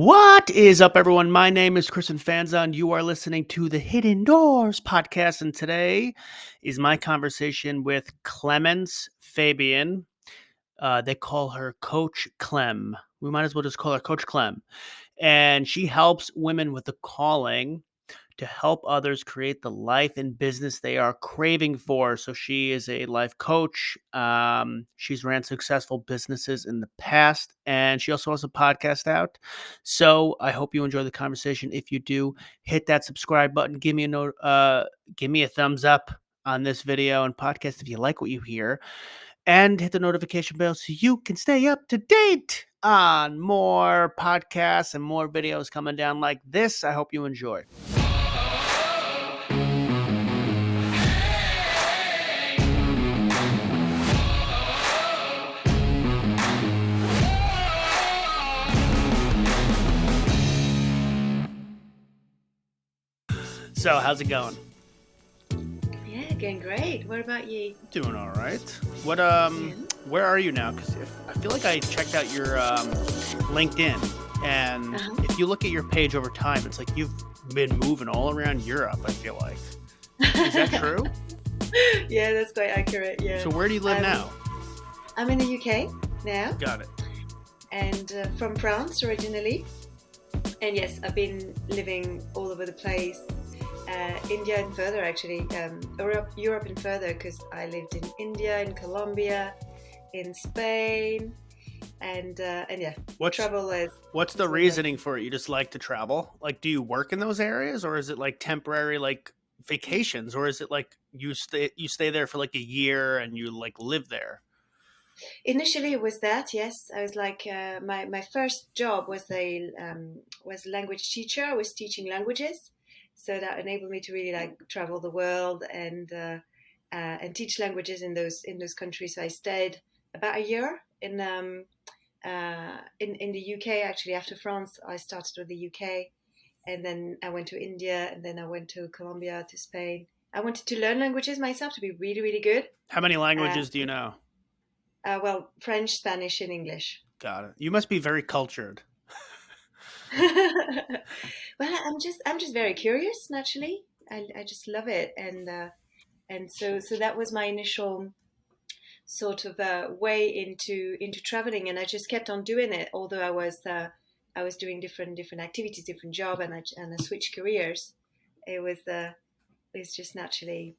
What is up, everyone? My name is Kristen Fanzon. You are listening to the Hidden Doors podcast, and today is my conversation with Clemence Fabien. They call her Coach Clem. We might as well just call her Coach Clem. And she helps women with a calling to help others create the life and business they are craving for. So she is a life coach. She's ran successful businesses in the past, and she also has a podcast out. So I hope you enjoy the conversation. If you do, hit that subscribe button. Give me a note. Give me a thumbs up on this video and podcast if you like what you hear, and hit the notification bell so you can stay up to date on more podcasts and more videos coming down like this. I hope you enjoy. So, how's it going? Yeah, going great. What about you? Doing all right. What where are you now? Because I feel like I checked out your LinkedIn, and if you look at your page over time, it's like you've been moving all around Europe. I feel like. Is that true? Yeah, that's quite accurate. Yeah. So where do you live now? I'm in the UK now. Got it. And from France originally. And yes, I've been living all over the place. India and further, actually. Europe and further, because I lived in India, in Colombia, in Spain, and yeah. What's the reasoning for it? You just like to travel? Like, do you work in those areas, or is it like temporary, like vacations, or is it like you stay there for like a year and you like live there? Initially, it was that. Yes, I was like my first job was was language teacher. I was teaching languages, so that enabled me to really like travel the world and teach languages in those countries. So I stayed about a year in the UK. Actually, after France, I started with the UK, and then I went to India, and then I went to Colombia, to Spain. I wanted to learn languages myself to be really, really good. How many languages do you know? Well, French, Spanish, and English. Got it. You must be very cultured. Well, I'm just very curious naturally. I just love it, and so that was my initial sort of way into traveling, and I just kept on doing it. Although I was doing different activities, different job, and I switched careers. It's just naturally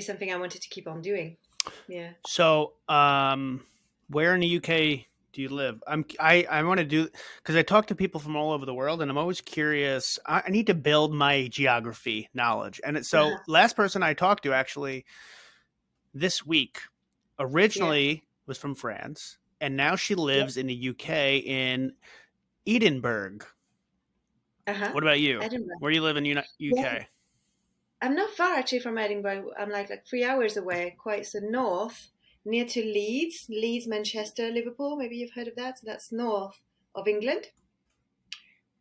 something I wanted to keep on doing. Yeah. So, where in the UK do you live? I want to do, because I talk to people from all over the world, and I'm always curious. I need to build my geography knowledge, and so last person I talked to actually this week originally was from France, and now she lives in the UK in Edinburgh. What about you? Edinburgh. Where do you live in UK? Yeah. I'm not far actually from Edinburgh. I'm like 3 hours away, quite so north, near to Leeds, Manchester, Liverpool. Maybe you've heard of that. So that's north of England.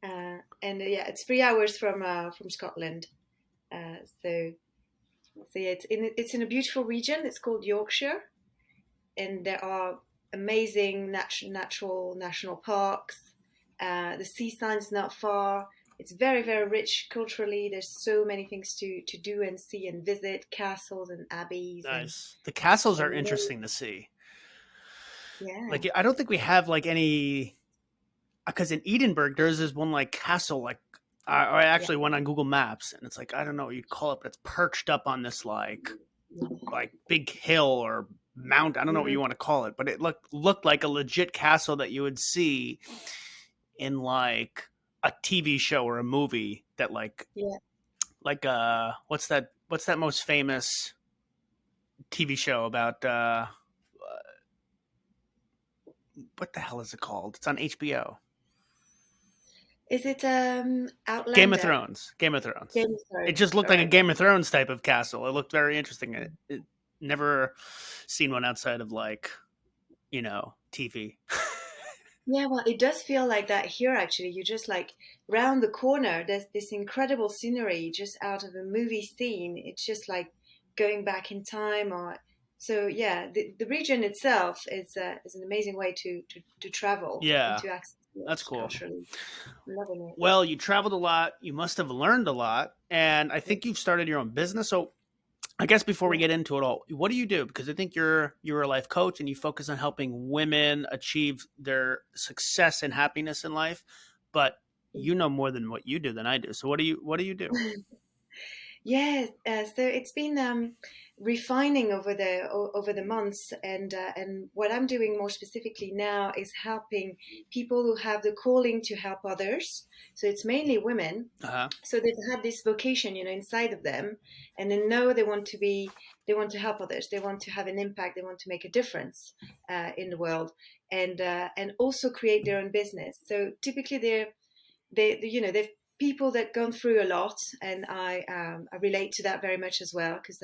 And yeah, it's 3 hours from Scotland. So yeah, it's in a beautiful region. It's called Yorkshire, and there are amazing natural national parks. The seaside's not far. It's very, very rich culturally. There's so many things to do and see and visit, castles and abbeys. Nice. The castles are interesting to see. Yeah. Like, I don't think we have like any, because in Edinburgh there's this one like castle, like I actually went on Google Maps, and it's like, I don't know what you'd call it, but it's perched up on this like big hill or mount. I don't know what you want to call it, but it looked like a legit castle that you would see in like a TV show or a movie that like what's that most famous TV show about what the hell is it called? It's on HBO. Is it Outlander? Game of Thrones. It just looked like a Game of Thrones type of castle. It looked very interesting. It never seen one outside of like, TV. Yeah, well, it does feel like that here, actually. You just like round the corner, there's this incredible scenery just out of a movie scene. It's just like going back in time. So yeah, the region itself is an amazing way to travel. Yeah. And to access That's Yes, cool. culturally. Loving it. Well, you traveled a lot. You must have learned a lot. And I Yeah. think you've started your own business. So I guess before we Yeah. get into it all, what do you do? Because I think you're a life coach and you focus on helping women achieve their success and happiness in life. But you know more than what you do than I do. So what do you do? Yeah, so it's been refining over the months, and what I'm doing more specifically now is helping people who have the calling to help others. So it's mainly women. Uh-huh. So they've had this vocation, inside of them, and they know they want to help others. They want to have an impact. They want to make a difference in the world, and also create their own business. So typically, they've people that gone through a lot, and I relate to that very much as well, because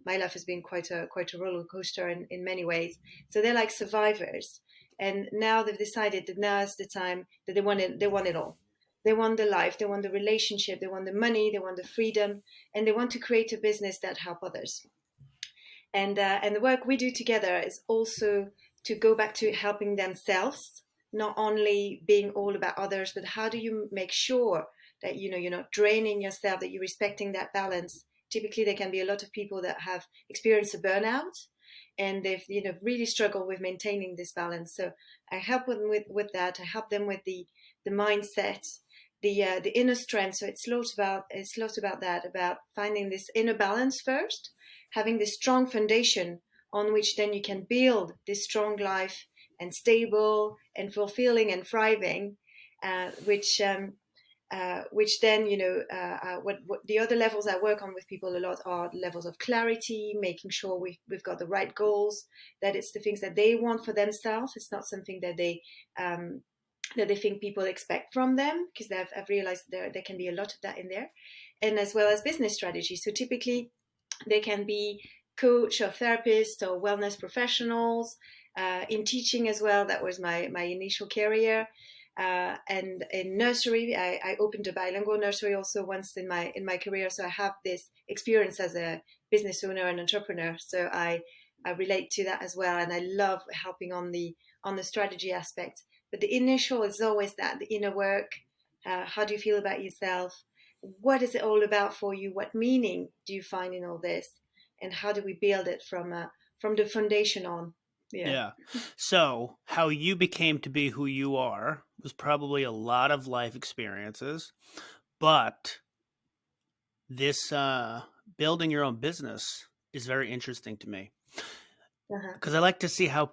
my life has been quite a roller coaster in many ways. So they're like survivors, and now they've decided that now is the time that they want it all. They want the life, they want the relationship, they want the money, they want the freedom, and they want to create a business that help others. And the work we do together is also to go back to helping themselves, not only being all about others, but how do you make sure that you're not draining yourself, that you're respecting that balance. Typically there can be a lot of people that have experienced a burnout, and they've really struggled with maintaining this balance. So I help them with that. I help them with the mindset, the inner strength. So it's a lot about that, about finding this inner balance first, having this strong foundation on which then you can build this strong life, and stable and fulfilling and thriving, which then what the other levels I work on with people a lot are levels of clarity, making sure we've got the right goals, that it's the things that they want for themselves. It's not something that they think people expect from them, because I've realized there can be a lot of that in there, and as well as business strategy. So typically they can be coach or therapist or wellness professionals, in teaching as well. That was my initial career. And in nursery, I opened a bilingual nursery also once in my career. So I have this experience as a business owner and entrepreneur. So I relate to that as well, and I love helping on the strategy aspect. But the initial is always that, the inner work. How do you feel about yourself? What is it all about for you? What meaning do you find in all this? And how do we build it from the foundation on? Yeah. Yeah. So, how you became to be who you are was probably a lot of life experiences, but this building your own business is very interesting to me Uh-huh. because I like to see how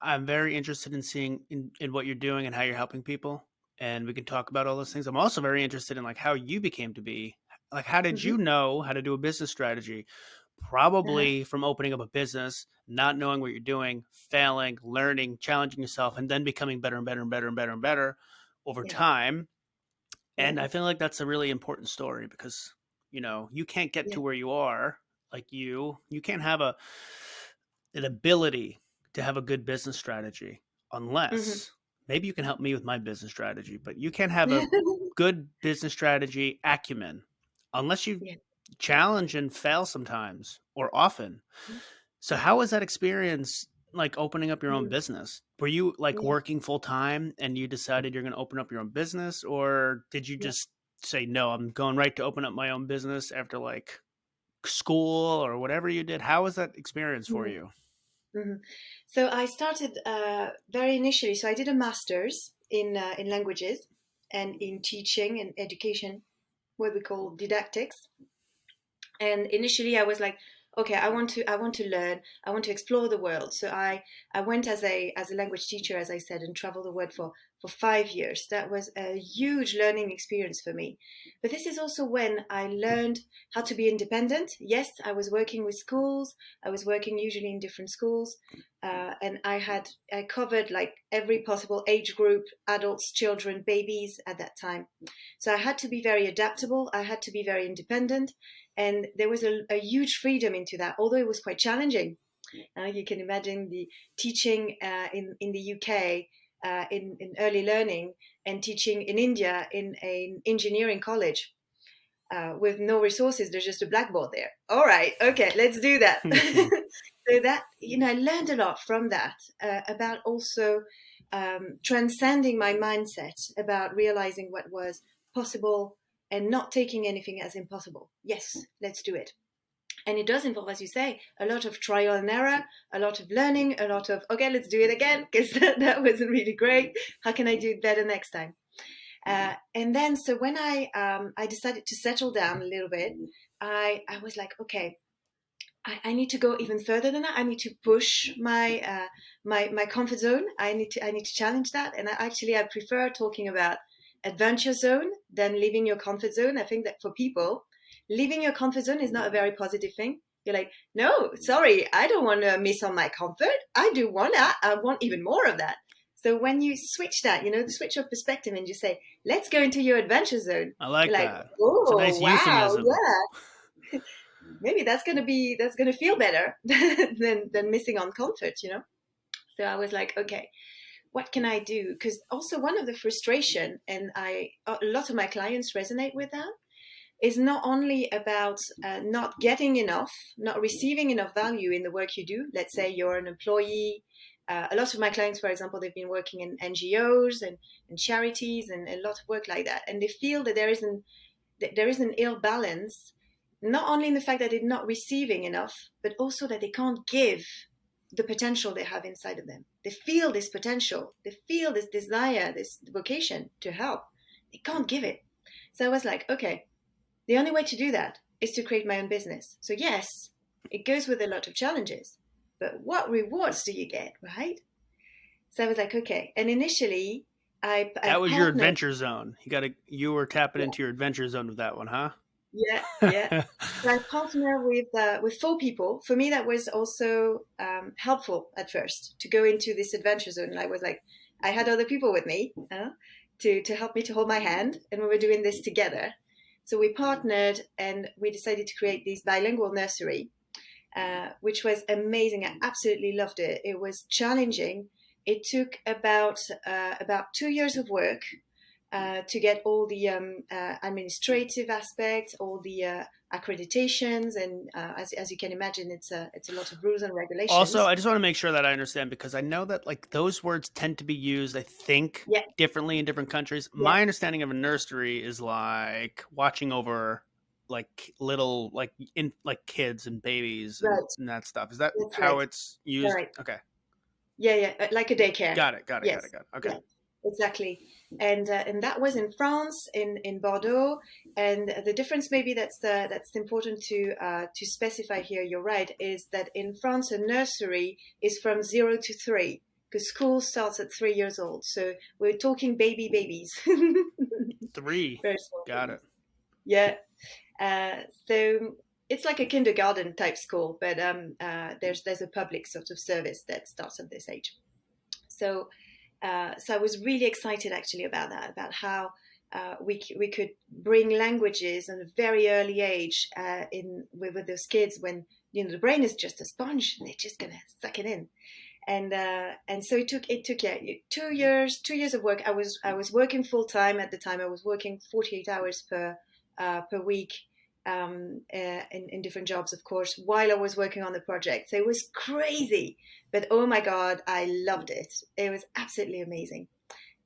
I'm very interested in seeing in what you're doing and how you're helping people, and we can talk about all those things. I'm also very interested in like how you became to be, like how did Mm-hmm. you know how to do a business strategy? Uh-huh. Probably from opening up a business, not knowing what you're doing, failing, learning, challenging yourself, and then becoming better and better and better and better and better over Yeah. time. Yeah. And I feel like that's a really important story because, you can't get Yeah. to where you are like you can't have an ability to have a good business strategy Mm-hmm. unless maybe you can help me with my business strategy, but you can't have a good business strategy acumen unless you Yeah. challenge and fail sometimes or often. So how was that experience like opening up your own Mm-hmm. business? Were you like Yeah. working full time and you decided you're going to open up your own business, or did you Yeah. just say no, I'm going right to open up my own business after like school or whatever you did? How was that experience for Mm-hmm. you? Mm-hmm. So I started very initially. So I did a master's in languages and in teaching and education, what we call didactics. And initially I was like, okay, I want to learn, I want to explore the world. So I went as a language teacher, as I said, and traveled the world for 5 years. That was a huge learning experience for me. But this is also when I learned how to be independent. Yes, I was working with schools. I was working usually in different schools, and I covered like every possible age group: adults, children, babies at that time. So I had to be very adaptable. I had to be very independent, and there was a huge freedom into that, although it was quite challenging. You can imagine the teaching in the UK, in early learning, and teaching in India in an engineering college, with no resources. There's just a blackboard there. All right, okay, let's do that. So that I learned a lot from that, about also transcending my mindset about realizing what was possible and not taking anything as impossible. Yes, let's do it. And it does involve, as you say, a lot of trial and error, a lot of learning, a lot of, okay, let's do it again, because that wasn't really great. How can I do it better next time? And then, so when I decided to settle down a little bit, I was like, okay, I need to go even further than that. I need to push my comfort zone. I need to challenge that. And I prefer talking about adventure zone than leaving your comfort zone. I think that for people, leaving your comfort zone is not a very positive thing. You're like, no, sorry, I don't want to miss on my comfort. I do want that. I want even more of that. So when you switch that, the switch of perspective, and you say, let's go into your adventure zone. I like You're like, that. It's a oh nice wow, euphemism. yeah, maybe that's gonna feel better than missing on comfort. So I was like, okay, what can I do? Because also one of the frustration, and a lot of my clients resonate with that, is not only about not getting enough, not receiving enough value in the work you do. Let's say you're an employee. A lot of my clients, for example, they've been working in NGOs and charities and a lot of work like that, and they feel that there is an ill balance, not only in the fact that they're not receiving enough, but also that they can't give the potential they have inside of them. They feel this potential, they feel this desire, this vocation to help. They can't give it. So I was like, okay, the only way to do that is to create my own business. So yes, it goes with a lot of challenges, but what rewards do you get, right? So I was like, okay. And initially, I That was your partnered. adventure zone. You were tapping into your adventure zone with that one, huh? Yeah, yeah. So I partner with four people. For me, that was also helpful at first to go into this adventure zone. And I was like, I had other people with me to help me to hold my hand, and we were doing this together. So we partnered, and we decided to create this bilingual nursery, which was amazing. I absolutely loved it. It was challenging. It took about 2 years of work to get all the administrative aspects, all the accreditations, and as you can imagine, it's a lot of rules and Also, regulations. I just want to make sure that I understand because I know that like those words tend to be used, I think, Yeah, differently in different countries. yeah, My understanding of a nursery is like watching over like little like kids and babies right. and that stuff. Is that That's how right. it's used? Right. Okay. Yeah, yeah, like a daycare. Got it. Got it. Got it. Yes, Got it. Okay. yeah, exactly. And that was in France, in Bordeaux. And the difference, maybe that's important to specify here. You're right, is that in France a nursery is from 0 to 3, because school starts at 3 years old. So we're talking babies, 3. very small Got babies. it. Yeah. So it's like a kindergarten type school, but there's a public sort of service that starts at this age. So so I was really excited actually about that, about how we could bring languages at a very early age with those kids, when the brain is just a sponge, and they're just gonna suck it in. And so it took yeah 2 years of work. I was working full time at the time. I was working 48 hours per week, in different jobs, of course, while I was working on the project. So it was crazy, but oh my God, I loved it. It was absolutely amazing.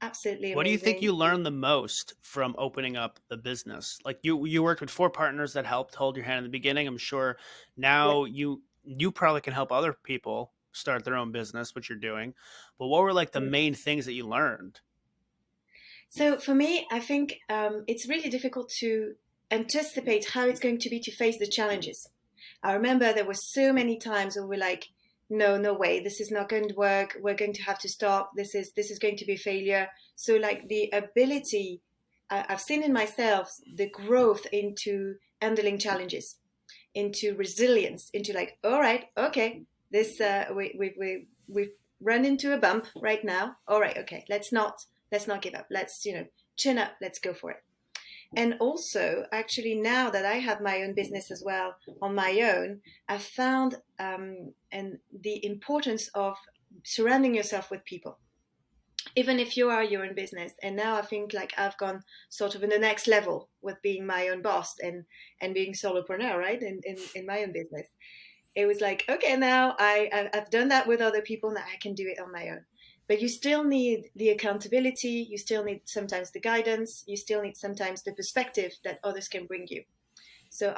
Absolutely What do you think amazing. you learned the most from opening up the business? Like you worked with 4 partners that helped hold your hand in the beginning. I'm sure Yeah. now you probably can help other people start their own business, which you're doing. But what were like the main things that you learned? So for me, I think it's really difficult to anticipate how it's going to be to face the challenges. I remember there were so many times where we're like, no, no way, this is not going to work. We're going to have to stop. This is going to be a failure. So like the ability, I've seen in myself the growth into handling challenges, into resilience, into like, all right, okay, this we've run into a bump right now. All right, okay, let's not give up. Let's chin up. Let's go for it. And also, actually, now that I have my own business as well on my own, I've found and the importance of surrounding yourself with people, even if you are your own business. And now I think like I've gone sort of in the next level with being my own boss and being solopreneur, right? In my own business. It was like, okay, now I've done that with other people, now I can do it on my own. but you still need the accountability. You still need sometimes the guidance. You still need sometimes the perspective that others can bring you. So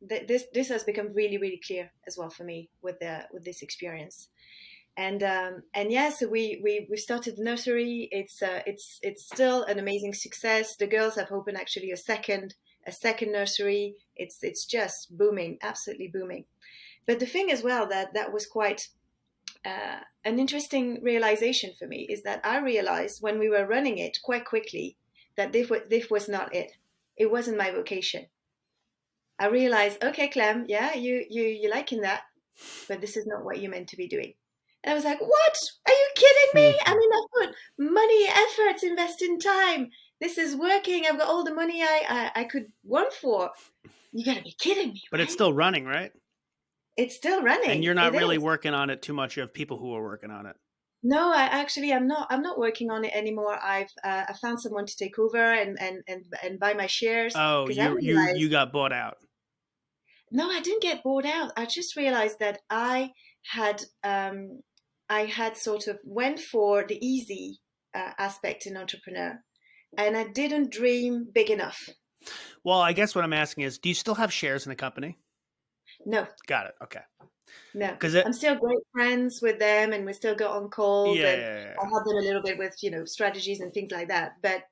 this has become really, really clear as well for me with this experience. And yeah, so we started the nursery. It's still an amazing success. The girls have opened actually a second nursery. It's just booming, absolutely booming. But the thing as well that was quite an interesting realization for me is that I realized when we were running it quite quickly that this was not it. It wasn't my vocation. I realized, okay, Clem, yeah, you're liking that, but this is not what you're meant to be doing. And I was like, what? Are you kidding me? I mean, I put money, efforts, invest in time. This is working. I've got all the money I could want for. You gotta be kidding me, But it's right? still running, right? It's still And running. you're not It really is. working on it too much. You have people who are working on it. No, I'm not. I'm not working on it anymore. I found someone to take over and buy my shares Oh, because I you realized. got bought out. No, I didn't get bored out. I just realized that had I had sort of went for the easy aspect in entrepreneur, and I didn't dream big enough. Well, I guess what I'm asking is, do you still have shares in the company? No, Got it. Okay. no. Because I'm still great friends with them, and we still go on calls, yeah, and yeah, yeah, I yeah. help them a little bit with strategies and things like that. But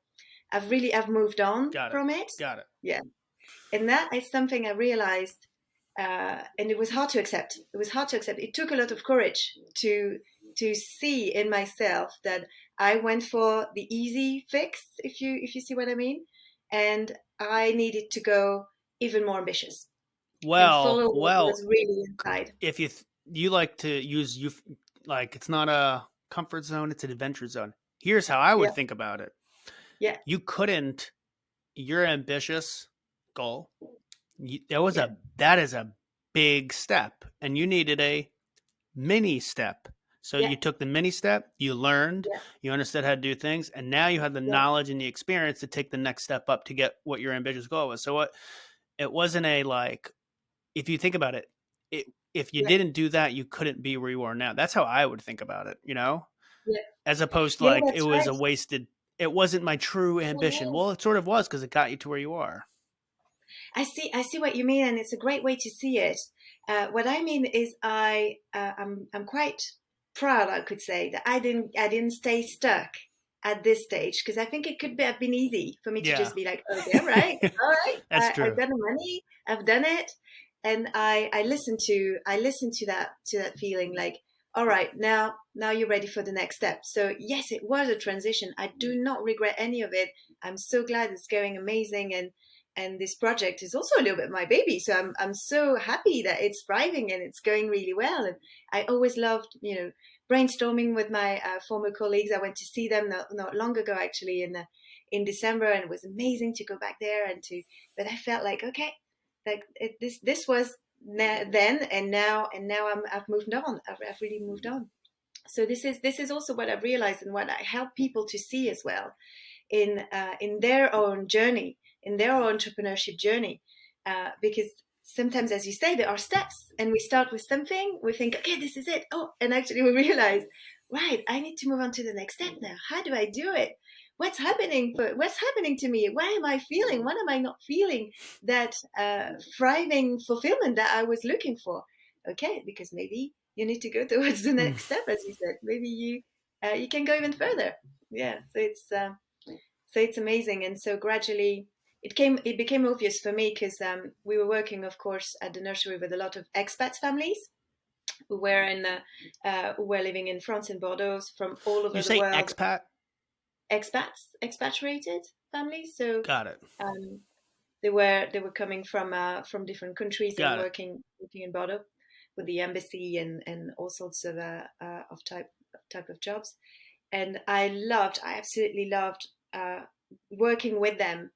I've moved on Got it. from it. Got it. Yeah, and that is something I realized, and it was hard to accept. It was hard to accept. It took a lot of courage to see in myself that I went for the easy fix, if you see what I mean, and I needed to go even more ambitious and Well, follow what well, was really inside. if you like to use you like it's not a comfort zone, it's an adventure zone. Here's how I would Yeah, think about it. yeah, You couldn't your ambitious goal. yeah, That is a big step, and you needed a mini step. So yeah, you took the mini step, you learned, yeah, you understood how to do things, and now you had the yeah, knowledge and the experience to take the next step up to get what your ambitious goal was. So what it wasn't a like if you think about it, if you yeah, didn't do that, you couldn't be where you are now. That's how I would think about it, yeah. as opposed to Yeah, like it that's was a right. wasted. It wasn't my true ambition. Yeah. Well, it sort of was because it got you to where you are. I see what you mean, and it's a great way to see it. What I mean is, I'm quite proud, I could say, that I didn't stay stuck at this stage because I think it could have been easy for me to Yeah, just be like, okay, all right, that's I've true. got the money, I've done it, and I listened to that feeling like, all right, now you're ready for the next step. So yes, it was a transition. I do not regret any of it. I'm so glad it's going amazing, and this project is also a little bit my baby, so I'm so happy that it's thriving and it's going really well. And I always loved brainstorming with my former colleagues. I went to see them not long ago, actually, in December, and it was amazing to go back there but I felt like, okay, like this was then, and now I've moved on. I've really moved on. So this is also what I've realized, and what I help people to see as well in their own journey, in their own entrepreneurship journey, because sometimes, as you say, there are steps, and we start with something, we think, okay, this is it. Oh, and actually we realize, right, I need to move on to the next step now. How do I do it? What's happening to me? Why am I feeling? What am I not feeling that thriving fulfillment that I was looking for? Okay, because maybe you need to go towards the Hmm. next step, as you said. Maybe you can go even further. Yeah, so it's amazing. And so gradually it became obvious for me because we were working, of course, at the nursery with a lot of expats families who were living in France, in Bordeaux, from all You over the say world. expat? Expatriated families. So Got it. um, they were coming from different countries and Got it. working in Bordeaux with the embassy and all sorts of type of jobs. And I absolutely loved working with them,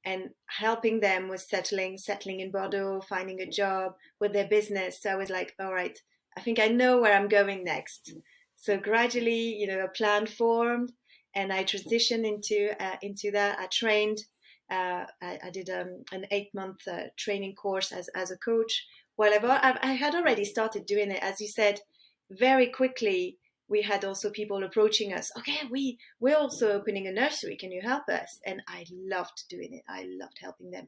and helping them with settling in Bordeaux, finding a job with their business. So I was like, all right, I think I know where I'm going next. So gradually, a plan formed, and I transitioned into that. I trained. I did an 8-month training course as a coach. Whatever, I had already started doing it, as you said, very quickly. we had also people approaching us. Okay, we're also opening a nursery. Can you help us? And I loved doing it. I loved helping them.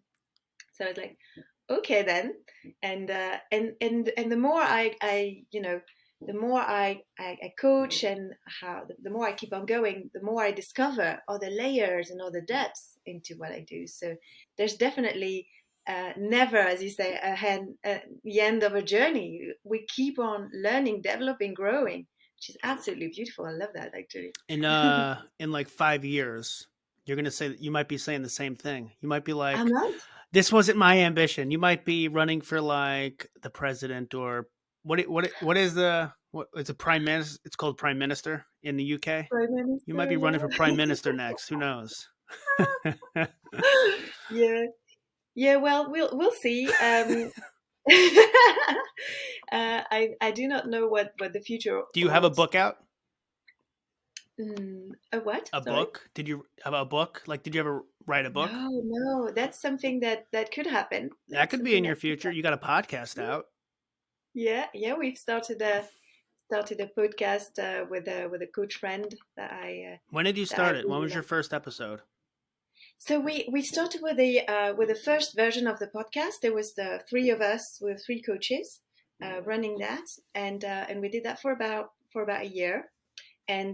So I was like, okay then. And the more I the more I coach, and how the more I keep on going, the more I discover other layers and other depths into what I do. So there's definitely never, as you say, the end of a journey. We keep on learning, developing, growing, which is absolutely beautiful. I love that, actually. In like 5 years, you're gonna say that you might be saying the same thing. You might be I like, might. "This wasn't my ambition." You might be running for like the president, or what is the what? It's a prime minister. It's called prime minister in the UK. Prime You might Minister, be running yeah. for prime minister next. Who knows? Yeah. Yeah, well, we'll see. I do not know what the future Do you have a holds. book out? A what? A Sorry. book? Did you have a book? Like, did you ever write a book? No, no, that's something that could happen. That That's could be something in your that could future. You happen. got a podcast out. Yeah, yeah. We've started a podcast with a coach friend that When did you I start it? When really was your like. first episode? So we started with the first version of the podcast. There was the three of us with three coaches running that, and we did that for about a year. And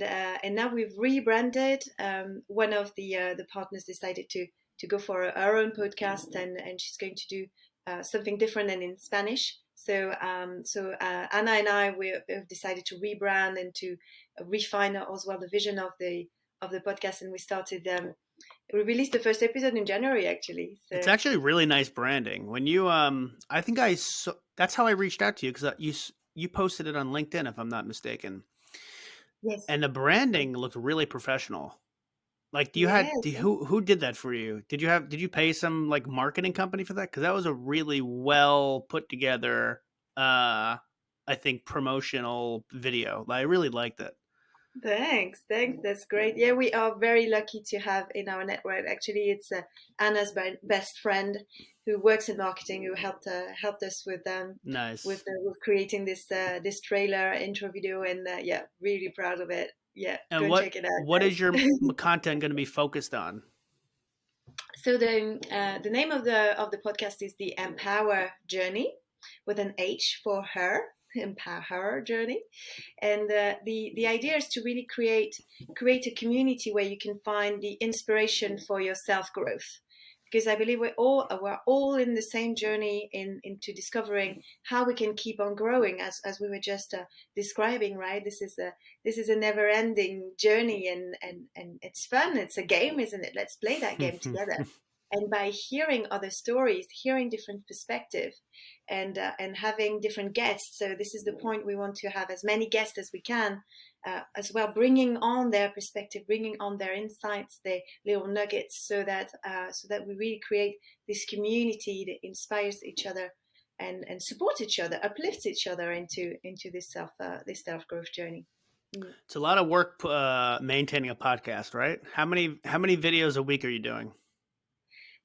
now we've rebranded. One of the partners decided to go for her own podcast, and she's going to do something different and in Spanish. So Anna and I we have decided to rebrand and to refine as well the vision of the podcast, and we released the first episode in January, actually. It's So actually really nice branding. When you I think that's how I reached out to you, because you posted it on LinkedIn, if I'm not mistaken, yes, and the branding looked really professional. Like, yeah. who did that for you? Did you pay some like marketing company for that? Because that was a really well put together, I think, promotional video. I really liked it. Thanks, thanks. That's great. Yeah, we are very lucky to have in our network. Actually, it's Anna's best friend who works in marketing, who helped us Nice. with creating this trailer intro video, and yeah, really proud of it. Yeah, go And and check it out, what is your guys. content going to be focused on? So the name of the podcast is the Empower Journey, with an H for her. Empower Journey. And the idea is to really create a community where you can find the inspiration for your self growth, because I believe we're all in the same journey into discovering how we can keep on growing, as we were just describing, right? This is a never ending journey, and it's fun. It's a game, isn't it? Let's play that game together. And by hearing other stories, hearing different perspectives, and having different guests. So this is the point. We want to have as many guests as we can, as well, bringing on their perspective, bringing on their insights, their little nuggets, so that we really create this community that inspires each other, and supports each other, uplifts each other into this self growth journey. Mm. It's a lot of work maintaining a podcast, right? How many videos a week are you doing?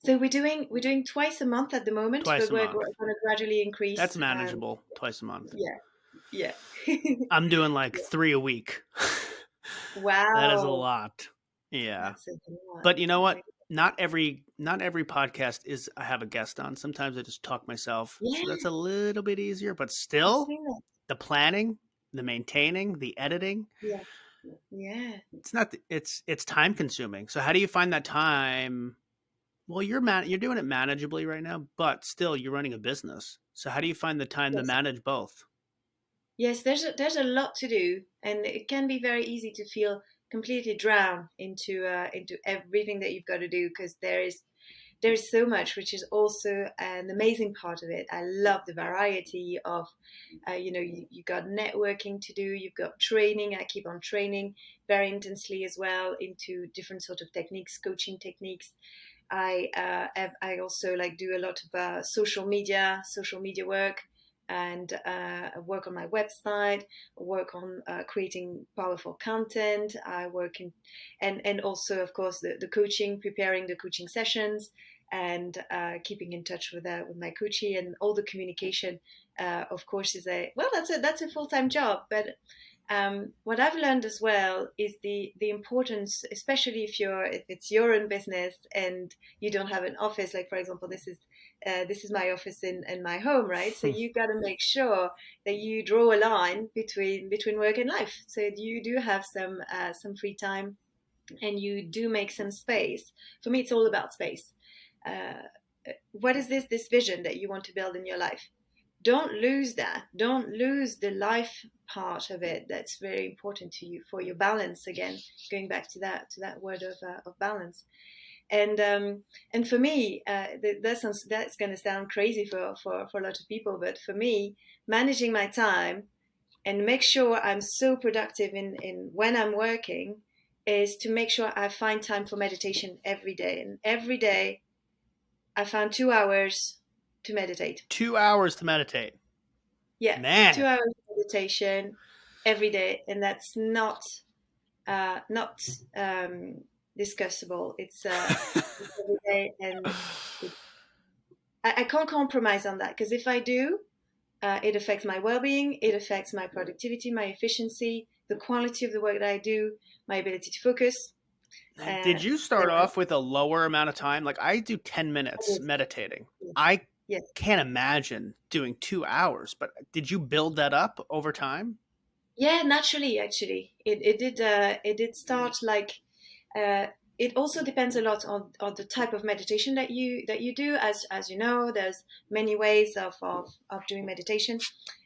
So we're doing twice a month at the moment, Twice but a we're month. going to gradually That's increase. manageable. Twice a month. Yeah, yeah. I'm doing like Yeah. 3 a week. That is a Wow, lot. Yeah. that's a lot. But you know Very- what? Not every podcast is I have a guest on. Sometimes I just talk myself. So that's Yeah, a little bit easier, but I've still seen that. the planning, the maintaining, the editing, Yeah, yeah. it's not it's time consuming. So how do you find that time? Well, you're doing it manageably right now, but still you're running a business. So how do you find the time to Yes, manage both? yes. There's a lot to do, and it can be very easy to feel completely drowned into everything that you've got to do, because there is so much, which is also an amazing part of it. I love the variety of, you got networking to do, you've got training. I keep on training very intensely as well into different sort of techniques, coaching techniques. I also like do a lot of social media work, and work on my website, work on creating powerful content. I work in, and also of course the coaching, preparing the coaching sessions, and keeping in touch with my coachee, and all the communication. Of course, is a well, that's a full time job, but What I've learned as well is the importance, especially if it's your own business and you don't have an office. Like for example, this is my office in my home, right? So you got to make sure that you draw a line between work and life, so you do have some free time and you do make some space. For me, it's all about space. Uh, what is this vision that you want to build in your life? Don't lose that. Don't lose the life part of it. That's very important to you for your balance. Again, going back to that word of balance. And and for me, that's going to sound crazy for a lot of people, but for me, managing my time and make sure I'm so productive in when I'm working is to make sure I find time for meditation every day. And every day I found 2 hours to meditate. 2 hours to meditate. Yeah, two Man. hours of meditation every day, and that's not discussable. It's every day, and it, I can't compromise on that because if I do, it affects my well-being, it affects my productivity, my efficiency, the quality of the work that I do, my ability to focus. Did you So start off with a lower amount of time? Like I do 10 minutes yes, meditating. yes, I yes. can't imagine doing 2 hours, but did you build that up over time? Yeah, naturally, actually, it did start like uh, it also depends a lot on the type of meditation that you do. As you know, there's many ways of doing meditation,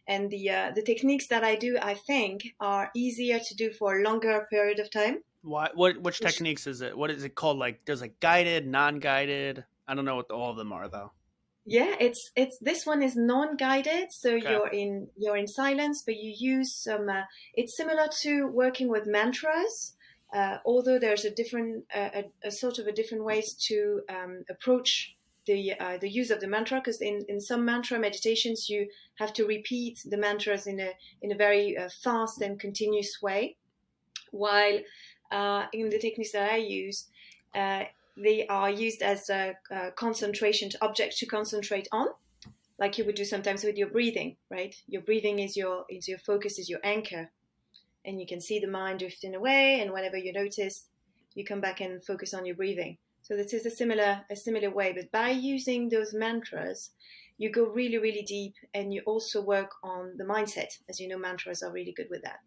and the techniques that I do, I think, are easier to do for a longer period of time. Which techniques is it? What is it called? Like there's like guided, non-guided. I don't know what all of them are though. Yeah, it's this one is non-guided, so Okay. you're in silence, but you use some. It's similar to working with mantras, although there's a different, a sort of a different ways to approach the use of the mantra. Because in some mantra meditations, you have to repeat the mantras in a very fast and continuous way, while in the techniques that I use, uh, they are used as a concentration object to concentrate on, like you would do sometimes with your breathing, right? Your breathing is your focus, is your anchor, and you can see the mind drifting away, and whenever you notice, you come back and focus on your breathing. So this is a similar way, but by using those mantras, you go really deep, and you also work on the mindset. As you know, mantras are really good with that.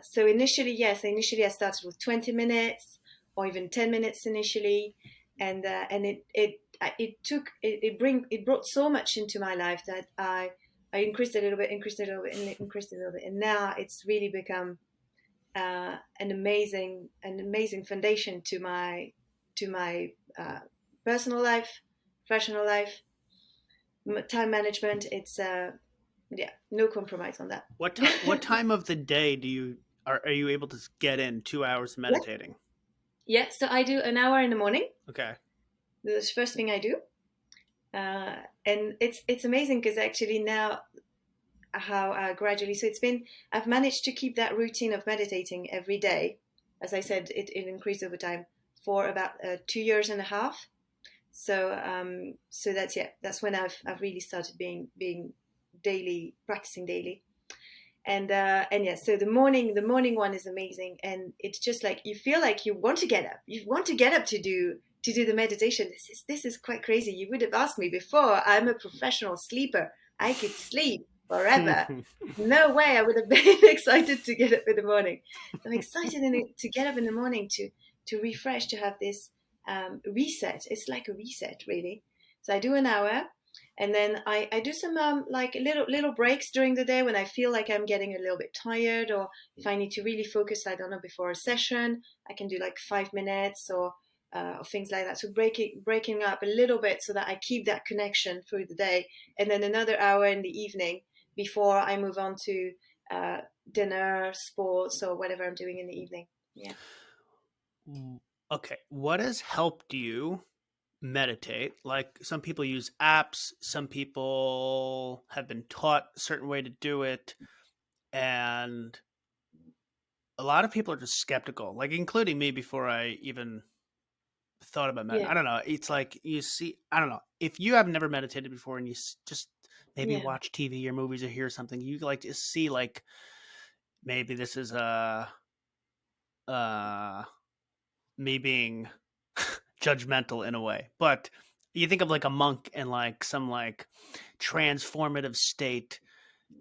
So initially, yes, initially I started with 20 minutes or even 10 minutes initially, and it brought so much into my life that I increased a little bit, increased a little bit, and increased a little bit, and now it's really become an amazing foundation to my personal life, professional life, time management. It's yeah, no compromise on that. What time of the day do you are you able to get in 2 hours Yeah, meditating? yeah. So I do an hour in the morning. Okay. That's the first thing I do, and it's amazing because actually now how gradually, so it's been, I've managed to keep that routine of meditating every day. As I said, it increased over time for about 2 years and a half. So so that's, yeah, that's when I've really started being daily, practicing daily. And yeah, so the morning one is amazing, and it's just like you feel like you want to get up, you want to get up to do the meditation. This is quite crazy. You would have asked me before. I'm a professional sleeper. I could sleep forever. No way I would have been excited to get up in the morning. I'm excited to get up in the morning to refresh, to have this reset. It's like a reset, really. So I do an hour, and then I do some like little breaks during the day when I feel like I'm getting a little bit tired, or if I need to really focus, I don't know, before a session, I can do like 5 minutes or things like that. So breaking up a little bit so that I keep that connection through the day, and then another hour in the evening before I move on to uh, dinner, sports, or whatever I'm doing in the evening. Yeah. Okay. What has helped you meditate? Like some people use apps, some people have been taught a certain way to do it, and a lot of people are just skeptical, like including me before I even thought about Yeah. I don't know. It's like you see, I don't know. If you have never meditated before and you just maybe Yeah. watch TV or movies or hear something, you like to see like maybe this is uh me being judgmental in a way, but you think of like a monk in like some like transformative state,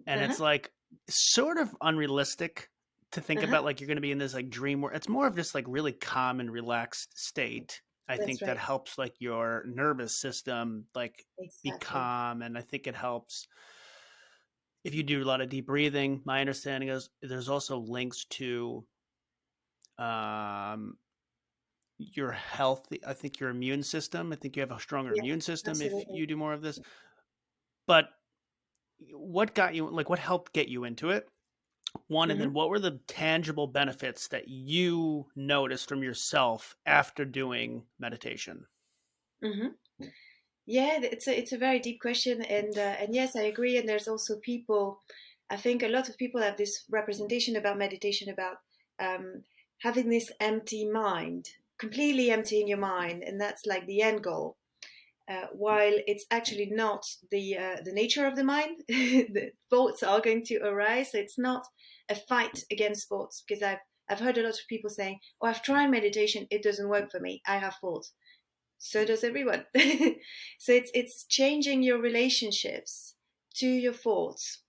and Uh-huh. it's like sort of unrealistic to think Uh-huh. about like you're going to be in this like dream where it's more of just like really calm and relaxed state. I That's think that right. helps like your nervous system like be Exactly. calm, and I think it helps if you do a lot of deep breathing. My understanding is there's also links to um your health. I think your immune system. I think you have a stronger Yeah, immune system if absolutely. you do more of this. But what got you like what helped get you into it? One, and Mm-hmm. then what were the tangible benefits that you noticed from yourself after doing meditation? Mm-hmm. Yeah, it's a very deep question, and yes, I agree. And there's also people. I think a lot of people have this representation about meditation about um, having this empty mind, completely emptying your mind, and that's like the end goal. While it's actually not the nature of the mind, the thoughts are going to arise. So it's not a fight against thoughts because I've heard a lot of people saying, "Oh, I've tried meditation, it doesn't work for me. I have thoughts." So does everyone. So it's changing your relationships to your thoughts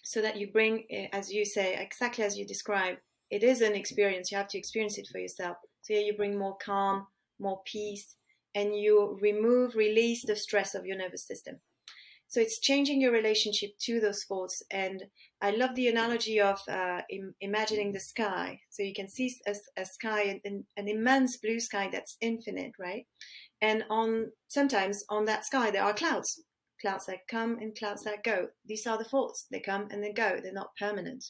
so that you bring, as you say, exactly as you describe, it is an experience. You have to experience it for yourself. So yeah, you bring more calm, more peace, and you release the stress of your nervous system. So it's changing your relationship to those thoughts. And I love the analogy of imagining the sky. So you can see a sky, an immense blue sky that's infinite, right? And on sometimes on that sky there are clouds, clouds that come and clouds that go. These are the thoughts. They come and they go. They're not permanent.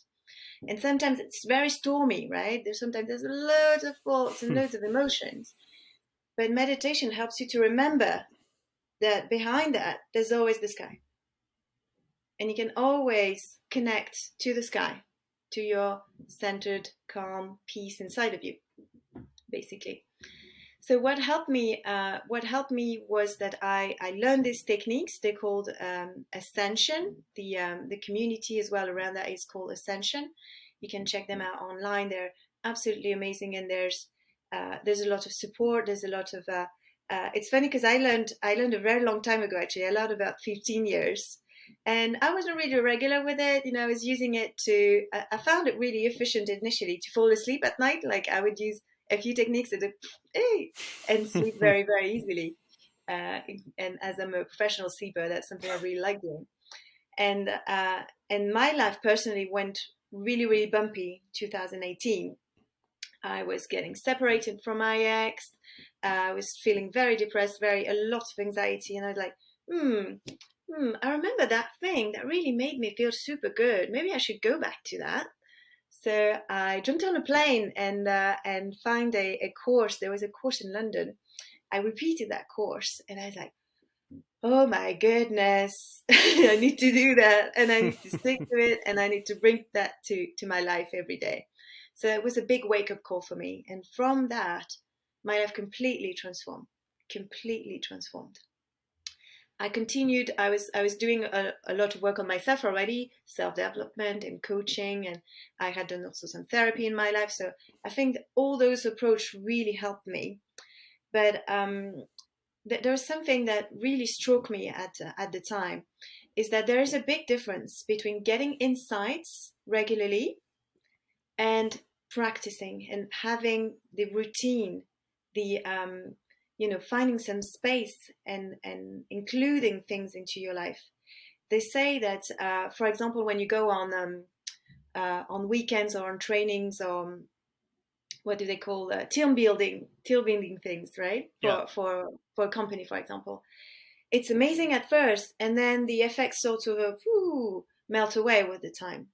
And sometimes it's very stormy, right? There's loads of thoughts and loads of emotions. But meditation helps you to remember that behind that there's always the sky. And you can always connect to the sky, to your centered, calm peace inside of you, basically. So what helped me was that I learned these techniques. They're called Ascension. The community as well around that is called Ascension. You can check them out online. They're absolutely amazing, and there's a lot of support. There's a lot of it's funny because I learned a very long time ago, actually. I learned about 15 years, and I wasn't really regular with it. I was using it to. I found it really efficient initially to fall asleep at night. Like I would use a few techniques that hey, and sleep very, very easily. Uh, and as I'm a professional sleeper, that's something I really like doing. And and my life personally went really, really bumpy. 2018, I was getting separated from my ex. I was feeling very depressed, a lot of anxiety, and I was like, I remember that thing that really made me feel super good. Maybe I should go back to that. So I jumped on a plane and found a course. There was a course in London. I repeated that course, and I was like, "Oh my goodness, I need to do that, and I need to stick to it, and I need to bring that to my life every day." So it was a big wake up call for me, and from that, my life completely transformed. Completely transformed. I continued. I was doing a lot of work on myself already, self development and coaching, and I had done also some therapy in my life. So I think that all those approach really helped me. But there's something that really struck me at the time, is that there is a big difference between getting insights regularly and practicing and having the routine, the finding some space and including things into your life. They say that, for example, when you go on weekends or on trainings or what do they call team building things, right? Yeah. For a company, for example, it's amazing at first, and then the effects sort of melt away with the time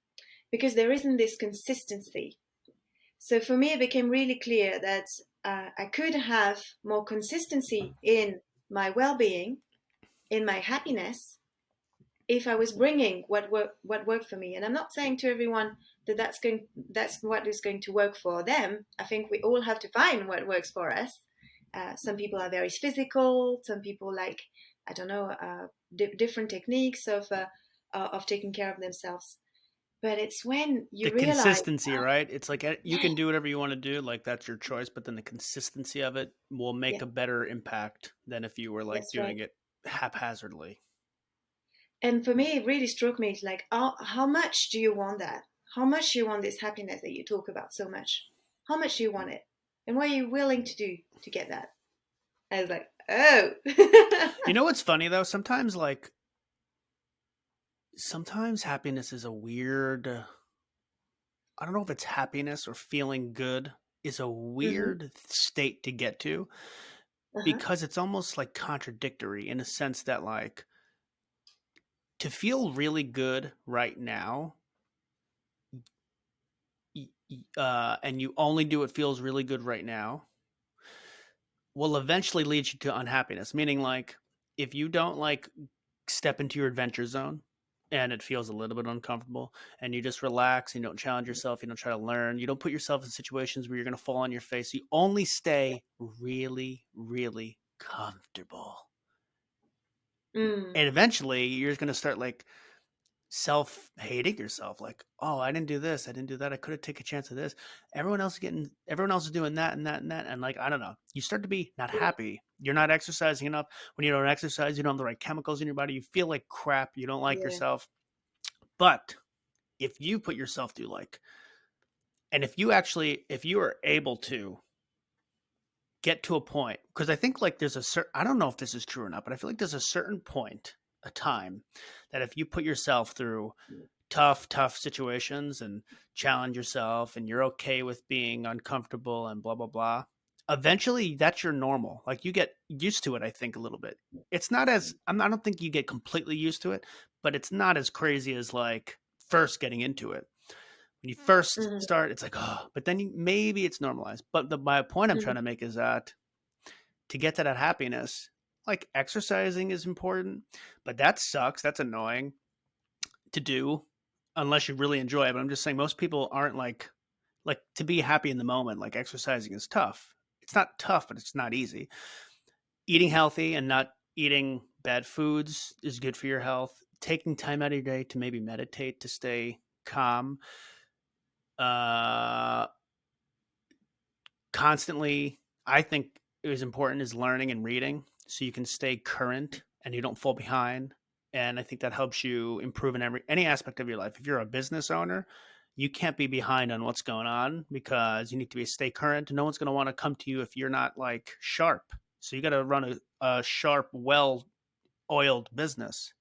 because there isn't this consistency. So for me, it became really clear that I could have more consistency in my well-being, in my happiness, if I was bringing what worked for me. And I'm not saying to everyone that that's what is going to work for them. I think we all have to find what works for us. Some people are very physical. Some people like, I don't know, different techniques of taking care of themselves. But it's when The you realize, consistency, right? It's like you can do whatever you want to do, like that's your choice, but then the consistency of it will make yeah, a better impact than if you were like that's right. doing it haphazardly. And for me, it really struck me. It's like, how much do you want that? How much do you want this happiness that you talk about so much? How much do you want it? And what are you willing to do to get that? I was like, oh. You know what's funny though? Sometimes happiness is a weird I don't know if it's happiness or feeling good is a Hmm. weird state to get to Uh-huh. because it's almost like contradictory in a sense that like to feel really good right now and you only do what feels really good right now will eventually lead you to unhappiness. Meaning, like, if you don't like step into your adventure zone and it feels a little bit uncomfortable and you just relax and you don't challenge yourself, you don't try to learn, you don't put yourself in situations where you're going to fall on your face, you only stay really, really comfortable. Mm. And eventually you're going to start like self-hating yourself, like, oh, I didn't do this, I didn't do that, I could have taken a chance of this, everyone else is doing that and that and that, and like, I don't know, you start to be not happy, you're not exercising enough. When you don't exercise, you don't have the right chemicals in your body, you feel like crap, you don't like Yeah. yourself. But if you put yourself through like, and if you are able to get to a point, because I think like there's a certain, I don't know if this is true or not, but I feel like there's a certain point, a time, that if you put yourself through tough situations and challenge yourself and you're okay with being uncomfortable and blah blah blah, eventually that's your normal. Like you get used to it, I think, a little bit. It's not as I don't think you get completely used to it, but it's not as crazy as like first getting into it. When you first Hmm. start, it's like, oh, but then maybe it's normalized. But my point I'm trying Hmm. to make is that to get to that happiness, like exercising is important, but that sucks, that's annoying to do unless you really enjoy it. But I'm just saying most people aren't like to be happy in the moment. Like exercising is tough. It's not tough, but it's not easy. Eating healthy and not eating bad foods is good for your health. Taking time out of your day to maybe meditate to stay calm. Uh, Constantly, I think it was important is learning and reading so you can stay current and you don't fall behind. And I think that helps you improve in any aspect of your life. If you're a business owner, you can't be behind on what's going on because you need to be stay current. No one's going to want to come to you if you're not like sharp. So you got to run a sharp, well oiled business.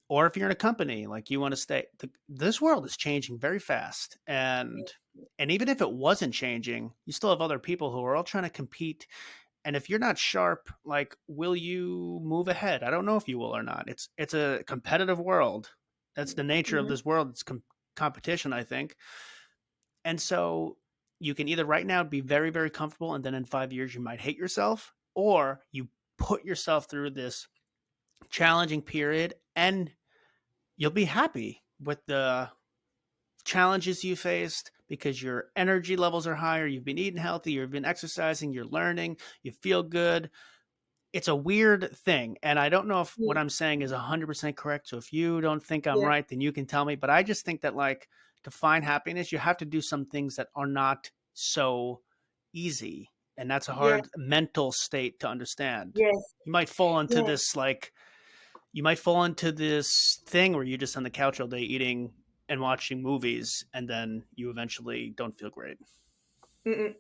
Or if you're in a company, like you want to stay, this world is changing very fast. And even if it wasn't changing, you still have other people who are all trying to compete. And if you're not sharp, like, will you move ahead? I don't know if you will or not. It's a competitive world. That's the nature of Hmm. this world. It's competition, I think. And so you can either right now be very, very comfortable, and then in 5 years you might hate yourself, or you put yourself through this challenging period, and you'll be happy with the challenges you faced because your energy levels are higher, you've been eating healthy, you've been exercising, you're learning, you feel good. It's a weird thing. And I don't know if what Yeah. I'm saying is 100% correct. So if you don't think I'm Yeah. right, then you can tell me. But I just think that, like, to find happiness, you have to do some things that are not so easy. And that's a Yeah. hard mental state to understand. Yes. You might fall into Yeah. this, like, you might fall into this thing where you're just on the couch all day eating and watching movies, and then you eventually don't feel great. Mm-mm.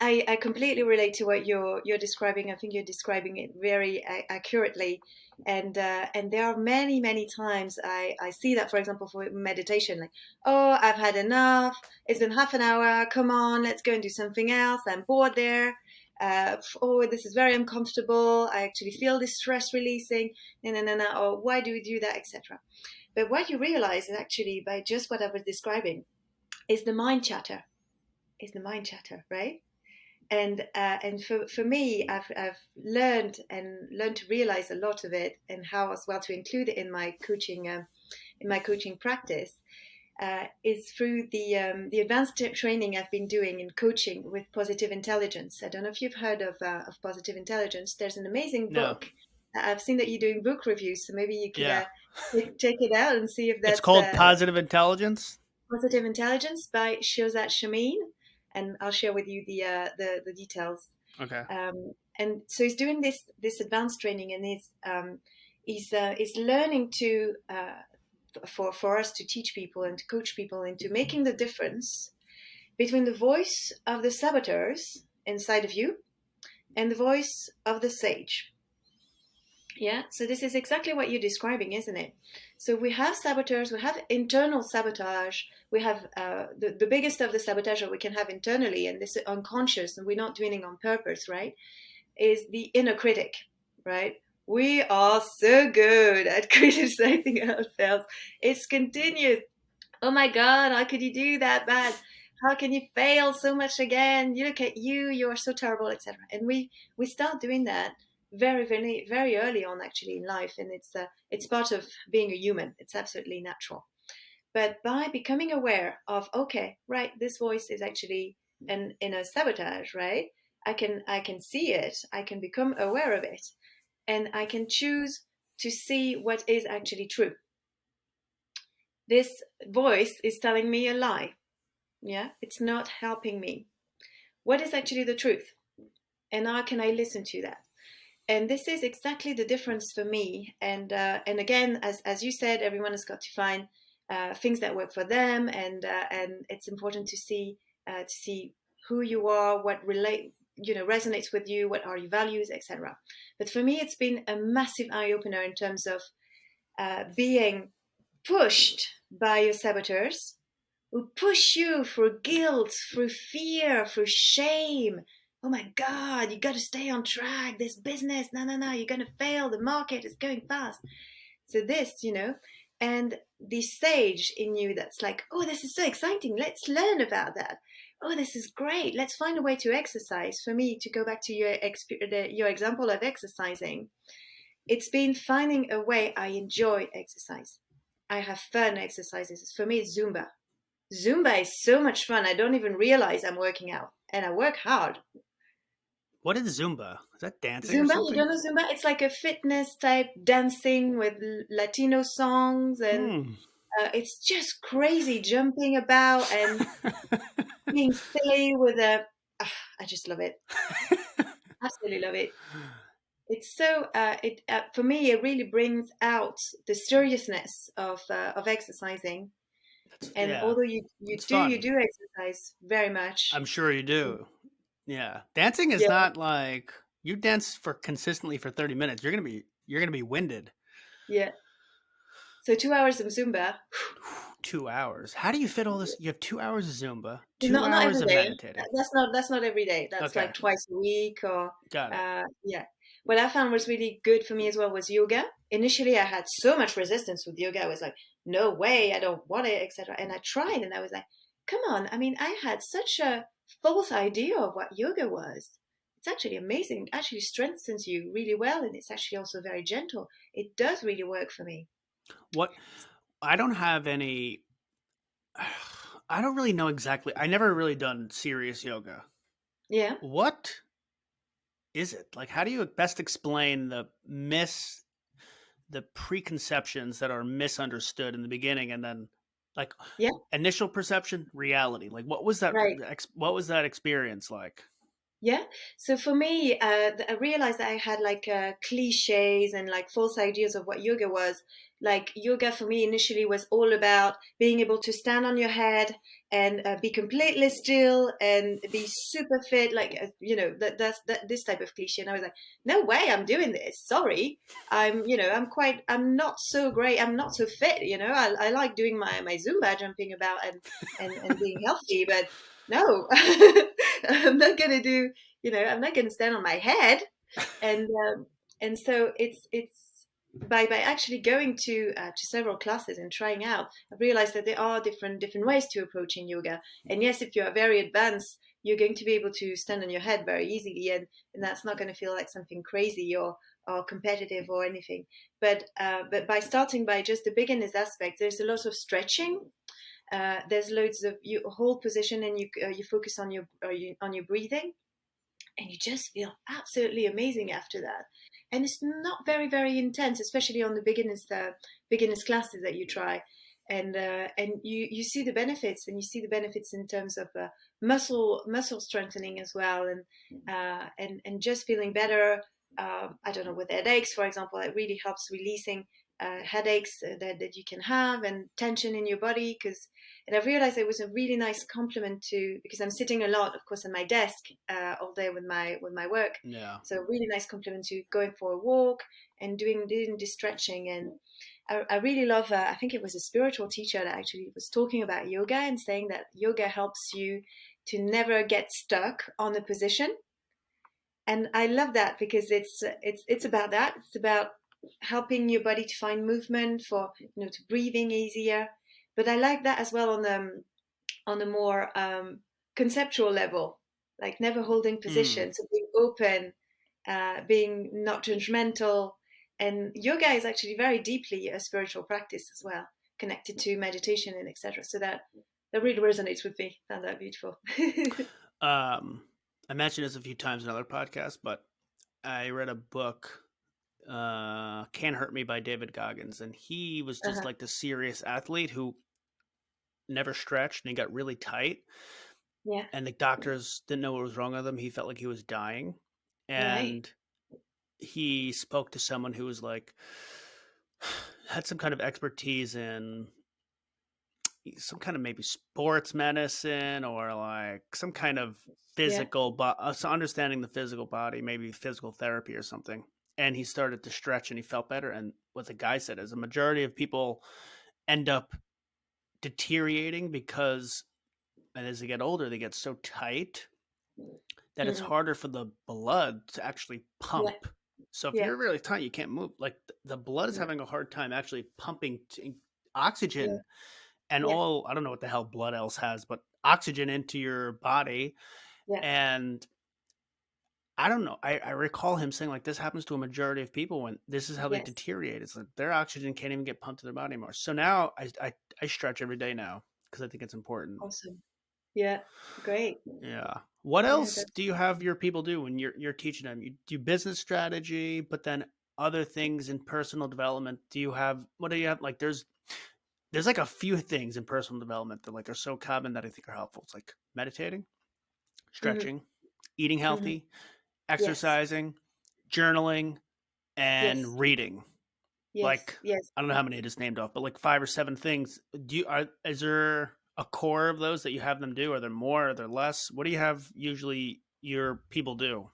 I completely relate to what you're describing. I think you're describing it very accurately, and there are many times I see that, for example, for meditation, like, oh, I've had enough. It's been half an hour. Come on, let's go and do something else. I'm bored there. Oh, this is very uncomfortable. I actually feel this stress releasing. No. Or why do we do that, etc. But what you realize is actually by just what I was describing is the mind chatter. Is the mind chatter, right? And for me, I've learned to realize a lot of it, and how as well to include it in my coaching practice, is through the advanced training I've been doing in coaching with positive intelligence. I don't know if you've heard of positive intelligence. There's an amazing No. book. I've seen that you're doing book reviews, so maybe you could Yeah. check it out and see if It's that's called Positive Intelligence. Positive Intelligence by Shirzad Shamin, and I'll share with you the details. Okay. And so he's doing this advanced training, and he's learning to for us to teach people and to coach people into making the difference between the voice of the saboteurs inside of you and the voice of the sage. Yeah, so this is exactly what you're describing, isn't it? So we have saboteurs, we have internal sabotage, we have the biggest of the sabotage that we can have internally, and this is unconscious, and we're not doing it on purpose, right? Is the inner critic, right? We are so good at criticizing ourselves. It's continuous. Oh my God, how could you do that bad? How can you fail so much again? You look at you, you are so terrible, etc. And we start doing that very early on actually in life, and it's part of being a human. It's absolutely natural. But by becoming aware of, okay, right, this voice is actually an inner sabotage, right? I can see it, I can become aware of it, and I can choose to see what is actually true. This voice is telling me a lie. Yeah, it's not helping me. What is actually the truth? And how can I listen to that? And this is exactly the difference for me. And again, as you said, everyone has got to find things that work for them, and it's important to see who you are, what resonates with you, what are your values, etc. But for me, it's been a massive eye opener in terms of being pushed by your saboteurs who push you through guilt, through fear, through shame. Oh my God, you got to stay on track. This business, no, you're going to fail. The market is going fast. So and the sage in you that's like, oh, this is so exciting. Let's learn about that. Oh, this is great. Let's find a way to exercise. For me, to go back to your example of exercising, it's been finding a way I enjoy exercise. I have fun exercises. For me, it's Zumba. Zumba is so much fun. I don't even realize I'm working out, and I work hard. What is Zumba? Is that dancing or Zumba, you something? don't know Zumba? It's like a fitness type dancing with Latino songs, and Hmm. it's just crazy jumping about and being silly with a. I just love it. Absolutely love it. It's so it for me it really brings out the seriousness of exercising. And Yeah, although you it's do fun. exercise very much, I'm sure you do. Yeah, dancing is yeah, not like you dance for consistently for 30 minutes. You're gonna be winded. yeah. So 2 hours of Zumba. 2 hours. How do you fit all this? You have 2 hours of Zumba, two Not hours every of day. meditating. That's not every day. That's Okay, like twice a week or got it. yeah. What I found was really good for me as well was yoga. Initially, I had so much resistance with yoga. I was like, no way, I don't want it, etc. And I tried, and I was like, come on. I mean, I had such a false idea of what yoga was. It's actually amazing. It actually strengthens you really well, and it's actually also very gentle. It does really work for me. What I don't have any. I don't really know exactly. I never really done serious yoga. Yeah, What is it like? How do you best explain the preconceptions that are misunderstood in the beginning, and then like yeah, initial perception, reality? Like right. what was that experience like? Yeah. So for me, I realized that I had like cliches and like false ideas of what yoga was. Like yoga for me initially was all about being able to stand on your head and be completely still and be super fit. Like that's this type of cliche. And I was like, no way, I'm doing this. Sorry, I'm not so great. I'm not so fit. I like doing my Zumba, jumping about and being healthy, but no, I'm not gonna do I'm not going to stand on my head. And um, and so it's by actually going to several classes and trying out, I've realized that there are different ways to approaching yoga. And yes, if you are very advanced, you're going to be able to stand on your head very easily, and that's not going to feel like something crazy or competitive or anything. But by starting by just the beginners aspect, there's a lot of stretching. There's loads of you hold position, and you focus on your breathing, and you just feel absolutely amazing after that. And it's not very, very intense, especially on the beginners classes that you try. And you see the benefits, and you see the benefits in terms of muscle strengthening as well, and just feeling better. I don't know, with headaches, for example, it really helps releasing headaches that you can have, and tension in your body. And I've realized it was a really nice compliment to, because I'm sitting a lot, of course, on my desk all day with my work. Yeah. So a really nice compliment to going for a walk and doing this stretching. And I really love. I think it was a spiritual teacher that actually was talking about yoga and saying that yoga helps you to never get stuck on a position. And I love that, because it's about that. It's about helping your body to find movement, for to breathing easier. But I like that as well on a more conceptual level, like never holding Mm. position, so being open, being not judgmental. And yoga is actually very deeply a spiritual practice as well, connected to meditation and etc. So that really resonates with me. Found that beautiful. Um, I mentioned this a few times in other podcasts, but I read a book, "Can't Hurt Me" by David Goggins, and he was just Uh-huh. like the serious athlete who never stretched, and he got really tight, Yeah. and the doctors didn't know what was wrong with him. He felt like he was dying, Right. and he spoke to someone who was like had some kind of expertise in some kind of maybe sports medicine or like some kind of Yeah. physical so understanding the physical body, maybe physical therapy or something. And he started to stretch and he felt better. And what the guy said is a majority of people end up deteriorating because, and as they get older, they get so tight that it's Mm. harder for the blood to actually Yeah. pump. So if Yeah. you're really tight, you can't move. Like the blood is Mm. having a hard time actually pumping Yeah. oxygen and Yeah. all, I don't know what the hell blood else has, but oxygen into your body. Yeah. And I don't know. I recall him saying like this happens to a majority of people when this is how they Yes. deteriorate. It's like their oxygen can't even get pumped to their body anymore. So now I stretch every day now because I think it's important. Awesome. Yeah. Great. Yeah. What Yeah. else do you have your people do when you're teaching them? You do business strategy, but then other things in personal development. Do you have what do you have? Like there's like a few things in personal development that like are so common that I think are helpful. It's like meditating, Hmm. stretching, eating Hmm. healthy, Yes. exercising, journaling, Yes. and reading. Yes. Like Yes. I don't know how many I just named off, but like 5 or 7 things. Is there a core of those that you have them do? Are there more? Are there less? What do you have usually your people do?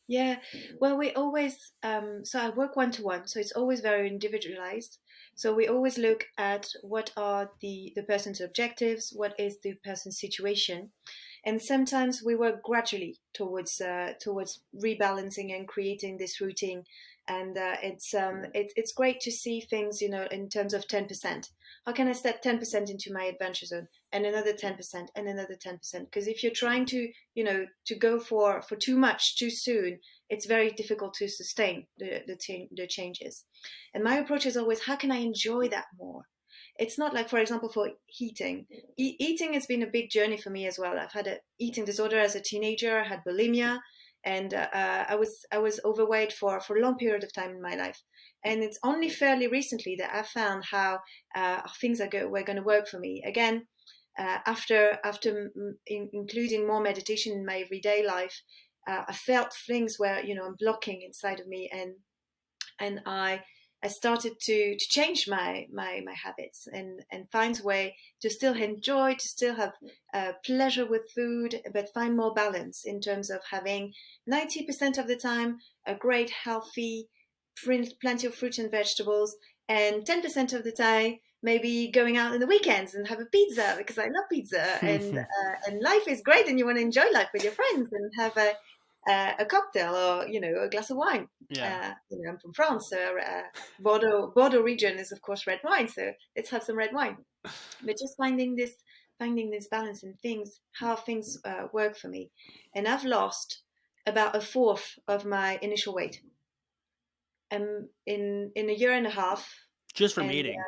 Yeah, well, we always, so I work one to one, so it's always very individualized. So we always look at what are the person's objectives, what is the person's situation, and sometimes we work gradually towards rebalancing and creating this routine. And it's great to see things, in terms of 10%. How can I step 10% into my adventure zone, and another 10%, and another 10%? Because if you're trying to go for too much too soon, it's very difficult to sustain the changes. And my approach is always, how can I enjoy that more? It's not like, for example, for eating. Eating has been a big journey for me as well. I've had an eating disorder as a teenager. I had bulimia, and I was overweight for a long period of time in my life. And it's only fairly recently that I found how things were going to work for me again. After including more meditation in my everyday life, I felt things were blocking inside of me, and I started to change my habits, and find a way to still enjoy, to still have pleasure with food, but find more balance in terms of having 90% of the time a great healthy, plenty of fruits and vegetables, and 10% of the time maybe going out in the weekends and have a pizza, because I love pizza, and life is great, and you want to enjoy life with your friends and have a cocktail, or a glass of wine. Yeah. I'm from France, so Bordeaux region is of course red wine. So let's have some red wine. But just finding this balance in things, how things work for me, and I've lost about a fourth of my initial weight, in a year and a half, Just from and eating.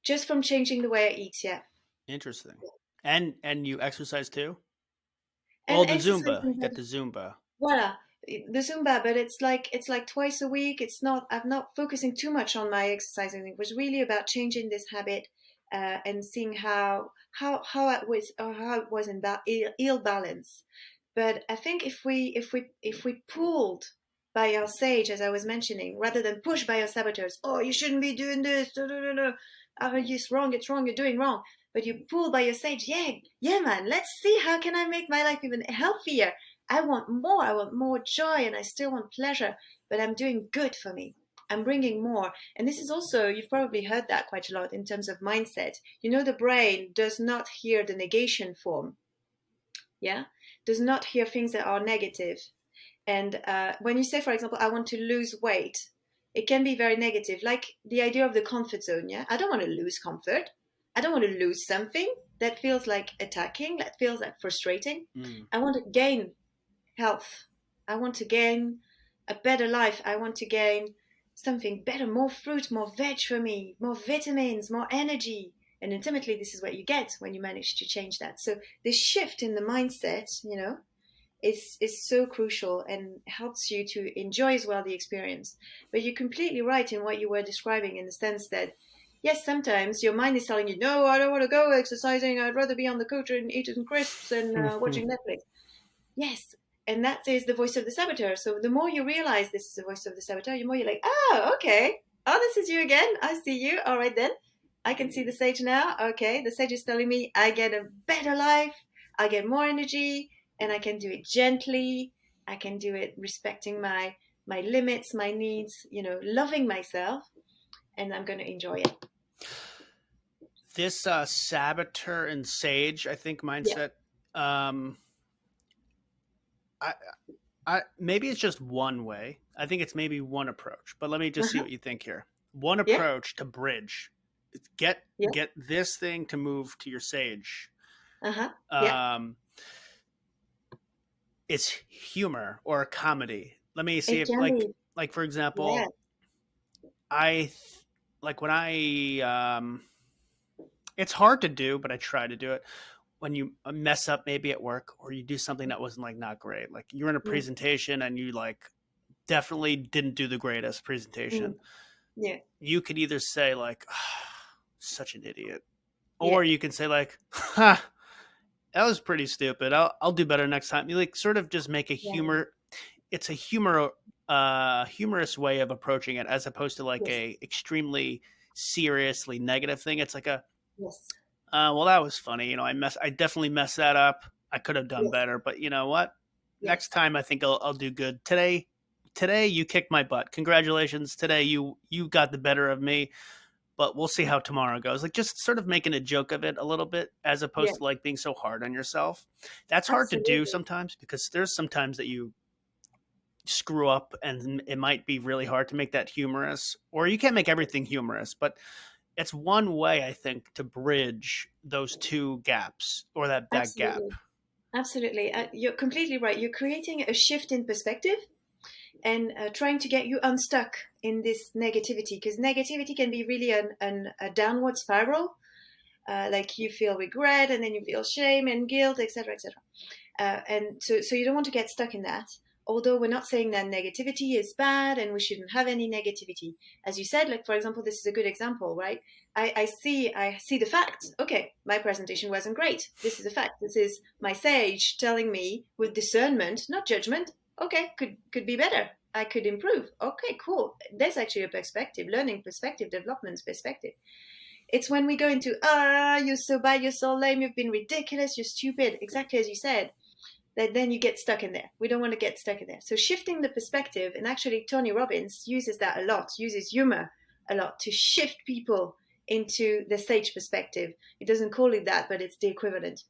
just from changing the way I eat. Yeah, Interesting. And you exercise too? and Oh, the exercise Zumba. You got the Zumba. Voila, the Zumba, but it's like twice a week. It's not. I'm not focusing too much on my exercising. It was really about changing this habit and seeing how it was, or how it was in ill balance. But I think if we pulled by our sage, as I was mentioning, rather than push by our saboteurs, oh, you shouldn't be doing this. No, no, no, no. Oh, it's wrong. It's wrong. You're doing wrong. But you pull by your sage. Yeah, yeah, man. Let's see how can I make my life even healthier. I want more. I want more joy, and I still want pleasure. But I'm doing good for me. I'm bringing more. And this is also, you've probably heard that quite a lot in terms of mindset. The brain does not hear the negation form, yeah? Does not hear things that are negative. And when you say, for example, I want to lose weight, it can be very negative, like the idea of the comfort zone, yeah? I don't want to lose comfort. I don't want to lose something that feels like attacking, that feels like frustrating. Mm. I want to gain health. I want to gain a better life. I want to gain something better, more fruit, more veg for me, more vitamins, more energy. And ultimately, this is what you get when you manage to change that. So this shift in the mindset, is so crucial and helps you to enjoy as well the experience. But you're completely right in what you were describing, in the sense that yes, sometimes your mind is telling you, no, I don't want to go exercising. I'd rather be on the couch and eating crisps and watching Netflix. Yes, and that is the voice of the saboteur. So the more you realize this is the voice of the saboteur, the more you're like, oh, okay. Oh, this is you again. I see you. All right, then. I can see the sage now. Okay, the sage is telling me I get a better life, I get more energy, and I can do it gently. I can do it respecting my limits, my needs, loving myself, and I'm going to enjoy it. This saboteur and sage, I think, Yeah. mindset. Um, I, maybe it's just one way. I think it's maybe one approach, but let me just see Uh-huh. what you think here. One Yeah. approach to bridge, get Yeah. get this thing to move to your sage. Uh-huh. Yeah. Um, it's humor or a comedy. Let me see It if can be. like for Yeah. example, I like when I it's hard to do, but I try to do it when you mess up maybe at work or you do something that wasn't like not great. Like you're in a Mm, presentation and you like definitely didn't do the greatest mm, presentation. yeah. You could either say like such an idiot, or Yeah. you can say like ha, that was pretty stupid. I'll do better next time. You like sort of just make a Yeah. humor. It's a humorous way of approaching it as opposed to like Yes. a extremely seriously negative thing. It's like a Yes. well, that was funny. I definitely messed that up. I could have done Yes. better, but you know what? Next Yes. time I think I'll do good. Today you kicked my butt. Congratulations. Today you got the better of me, but we'll see how tomorrow goes. Like just sort of making a joke of it a little bit as Yeah. opposed to like being so hard on yourself. That's hard to do Absolutely. sometimes because there's sometimes that you screw up and it might be really hard to make that humorous or you can't make everything humorous, but it's one way I think to bridge those two gaps or that gap. Absolutely. Absolutely. You're completely right. You're creating a shift in perspective and trying to get you unstuck in this negativity, because negativity can be really a downward spiral. Like you feel regret and then you feel shame and guilt, etc., etc. And so you don't want to get stuck in that. Although we're not saying that negativity is bad and we shouldn't have any negativity. As you said, like for example, this is a good example, right? I see the fact. Okay, my presentation wasn't great. This is a fact. This is my sage telling me with discernment, not judgment. Okay, could be better. I could improve. Okay, cool. There's actually a perspective, learning perspective, development perspective. It's when we go into, you're so bad, you're so lame, you've been ridiculous, you're stupid, exactly as you said, that then you get stuck in there. We don't want to get stuck in there. So shifting the perspective, and actually Tony Robbins uses that a lot, uses humor a lot to shift people into the sage perspective. He doesn't call it that, but it's the equivalent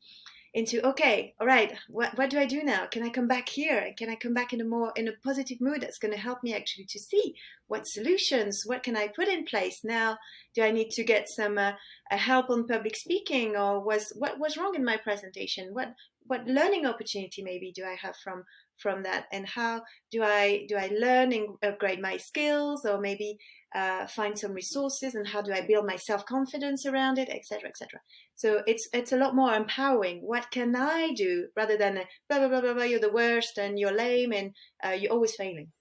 into, okay, all right, what do I do now? Can I come back here? Can I come back in a positive mood that's going to help me actually to see what solutions, what can I put in place now? Do I need to get some help on public speaking, or what was wrong in my presentation? What learning opportunity maybe do I have from that, and how do I learn and upgrade my skills, or maybe find some resources, and how do I build my self-confidence around it, etc., etc. So it's a lot more empowering. What can I do, rather than blah blah blah blah blah, you're the worst and you're lame and you're always failing.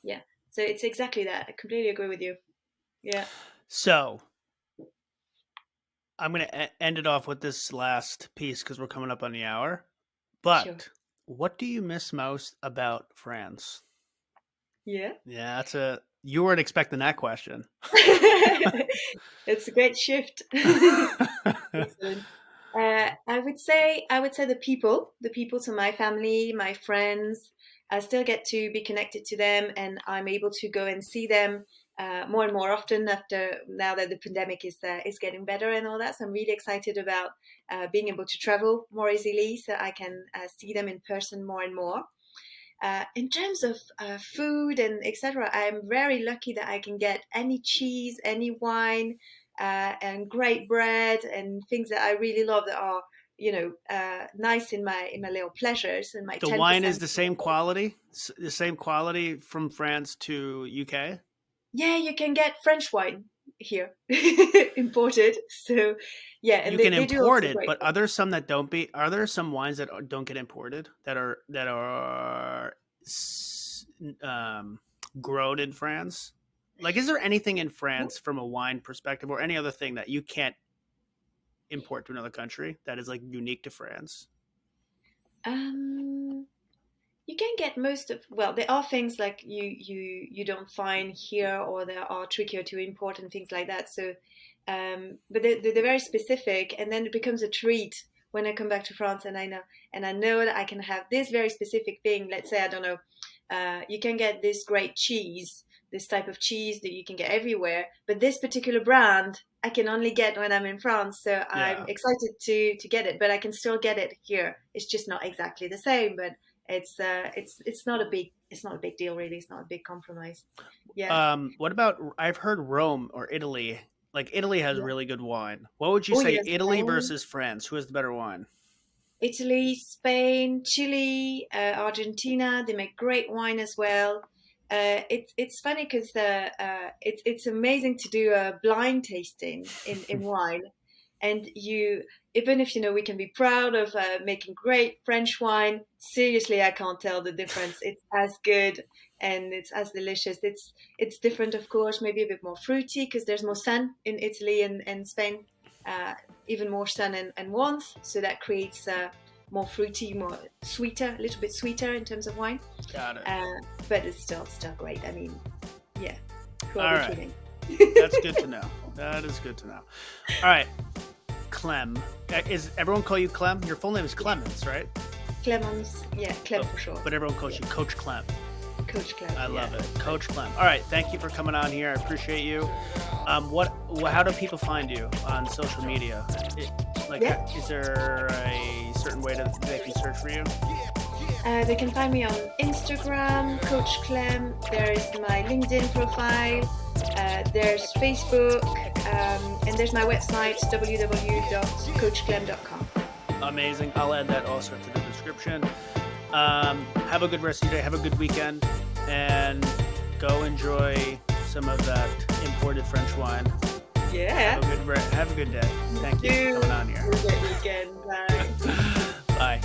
Yeah. So it's exactly that. I completely agree with you. Yeah. So I'm going to end it off with this last piece because we're coming up on the hour. Sure. But what do you miss most about France? Yeah. Yeah, you weren't expecting that question. It's a great shift. Excellent. I would say the people to my family, my friends. I still get to be connected to them, and I'm able to go and see them more and more often after now that the pandemic is getting better and all that. So I'm really excited about being able to travel more easily, so I can see them in person more and more. In terms of food and etc., I'm very lucky that I can get any cheese, any wine, and great bread and things that I really love that are nice in my little pleasures and my The ten wine is percent. the same quality, from France to UK. Yeah, you can get French wine here imported. So yeah, and You they, can they do import also it, great but are there some that don't be? Are there some wines that don't get imported that are grown in France? Like, is there anything in France from a wine perspective, or any other thing that you can't import to another country that is like unique to France? um you can get most of, well, there are things like you don't find here, or they are trickier to import and things like that. So but they're very specific, and then it becomes a treat when I come back to France, and I know that I can have this very specific thing. Let's say, I don't know, you can get this great cheese, this type of cheese that you can get everywhere, but this particular brand I can only get when I'm in France. So I'm Yeah. excited to get it, but I can still get it here. It's just not exactly the same, but it's not a big deal, really. It's not a big compromise. Yeah. What about? I've heard Rome or Italy. Like, Italy has Yeah. really good wine. What would you Oh say, yes, Italy Spain. versus France? Who has the better wine? Italy, Spain, Chile, Argentina. They make great wine as well. It's funny because it's amazing to do a blind tasting in wine, and you, even if we can be proud of making great French wine. Seriously, I can't tell the difference. It's as good and it's as delicious. It's different, of course, maybe a bit more fruity because there's more sun in Italy and Spain. Uh, Even more sun and warmth, so that creates more fruity, more sweeter, a little bit sweeter in terms of wine. Got it. But it's still great. I mean, yeah, who All are we right. kidding? That's good to know. That is good to know. All right. Clem. Is everyone call you Clem? Your full name is Clemence, right? Clemence, yeah, Clem for sure. But everyone calls you Coach Clem. Coach Clem. I love it. Coach Clem. All right. Thank you for coming on here. I appreciate you. How do people find you on social media? Yeah. Is there a certain way that they can search for you? They can find me on Instagram, Coach Clem. There's my LinkedIn profile. There's Facebook, and there's my website, www.coachclem.com. Amazing. I'll add that also to the description. Have a good rest of your day. Have a good weekend, and go enjoy some of that imported French wine. Yeah. Have a good day. Thank you for coming on here. Have a great weekend. Bye. Bye.